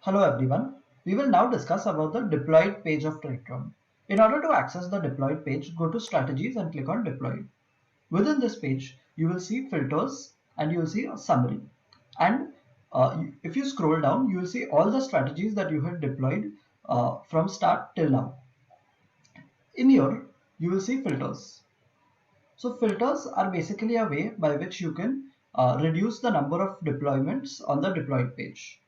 Hello everyone. We will now discuss about the deployed page of Tradetron. In order to access the deployed page, go to strategies and click on deployed. Within this page, you will see filters and you will see a summary. And if you scroll down, you will see all the strategies that you have deployed from start till now. In here, you will see filters. So filters are basically a way by which you can reduce the number of deployments on the deployed page.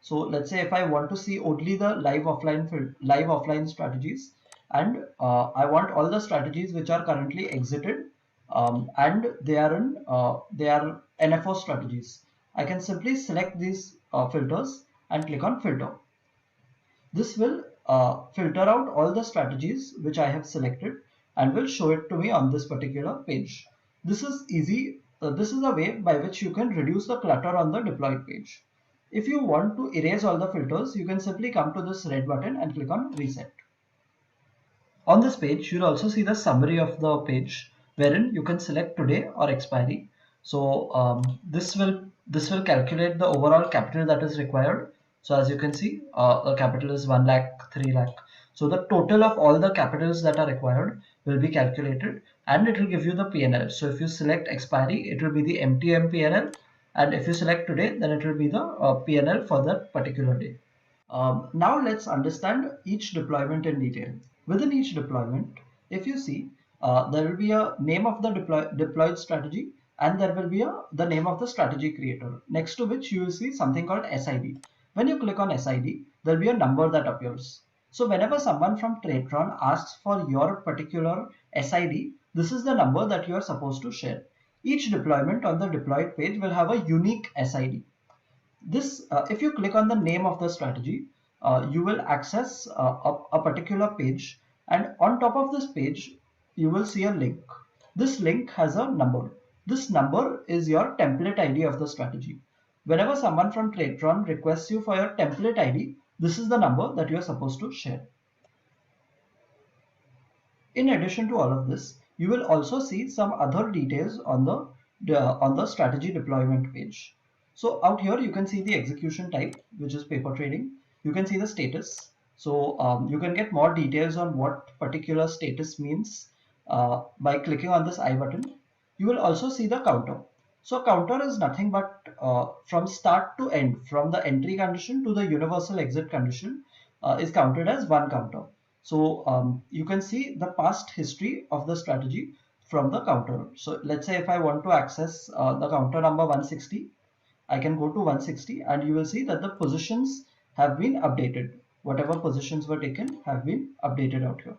So let's say if I want to see only the live offline strategies, and I want all the strategies which are currently exited, and they are NFO strategies. I can simply select these filters and click on filter. This will filter out all the strategies which I have selected and will show it to me on this particular page. This is easy. This is a way by which you can reduce the clutter on the deployed page. If you want to erase all the filters, you can simply come to this red button and click on reset. On this page, you'll also see the summary of the page wherein you can select today or expiry. So this will calculate the overall capital that is required. So as you can see, the capital is 1 lakh, 3 lakh. So the total of all the capitals that are required will be calculated and it will give you the PNL. So if you select expiry, it will be the MTM PNL, and if you select today, then it will be the PNL for that particular day. Now let's understand each deployment in detail. Within each deployment, if you see, there will be a name of the deployed strategy, and there will be the name of the strategy creator, next to which you will see something called SID. When you click on SID, there will be a number that appears. So whenever someone from Tradetron asks for your particular SID, this is the number that you are supposed to share. Each deployment on the deployed page will have a unique SID. This, if you click on the name of the strategy, you will access a particular page, and on top of this page, you will see a link. This link has a number. This number is your template ID of the strategy. Whenever someone from Tradetron requests you for your template ID, this is the number that you are supposed to share. In addition to all of this, you will also see some other details on the strategy deployment page. So out here you can see the execution type, which is paper trading. You can see the status. So you can get more details on what particular status means by clicking on this I button. You will also see the counter. So counter is nothing but from start to end, from the entry condition to the universal exit condition is counted as one counter. So you can see the past history of the strategy from the counter. So let's say if I want to access the counter number 160, I can go to 160 and you will see that the positions have been updated. Whatever positions were taken have been updated out here.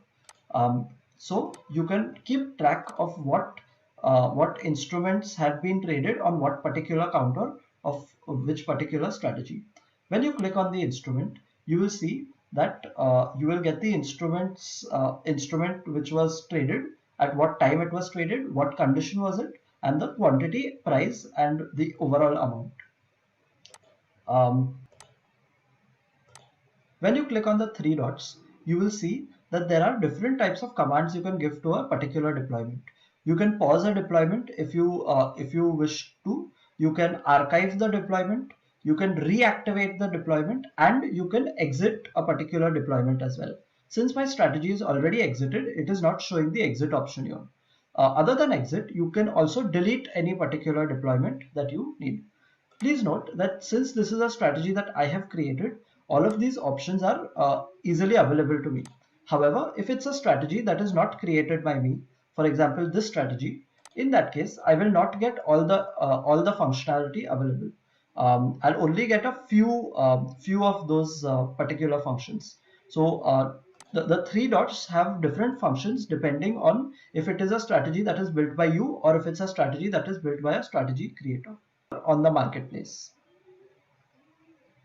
So you can keep track of what instruments have been traded on what particular counter of which particular strategy. When you click on the instrument, you will see that you will get the instrument which was traded, at what time it was traded, what condition was it, and the quantity, price, and the overall amount. When you click on the three dots, you will see that there are different types of commands you can give to a particular deployment. You can pause a deployment if you wish to. You can archive the deployment. You can reactivate the deployment, and you can exit a particular deployment as well. Since my strategy is already exited, it is not showing the exit option here. Other than exit, you can also delete any particular deployment that you need. Please note that since this is a strategy that I have created, all of these options are easily available to me. However, if it's a strategy that is not created by me, for example, this strategy, in that case, I will not get all the functionality available. I'll only get a few of those particular functions. So the three dots have different functions depending on if it is a strategy that is built by you or if it's a strategy that is built by a strategy creator on the marketplace.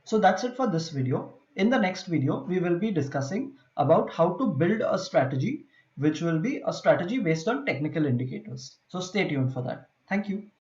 So that's it for this video. In the next video, we will be discussing about how to build a strategy, which will be a strategy based on technical indicators. So stay tuned for that. Thank you.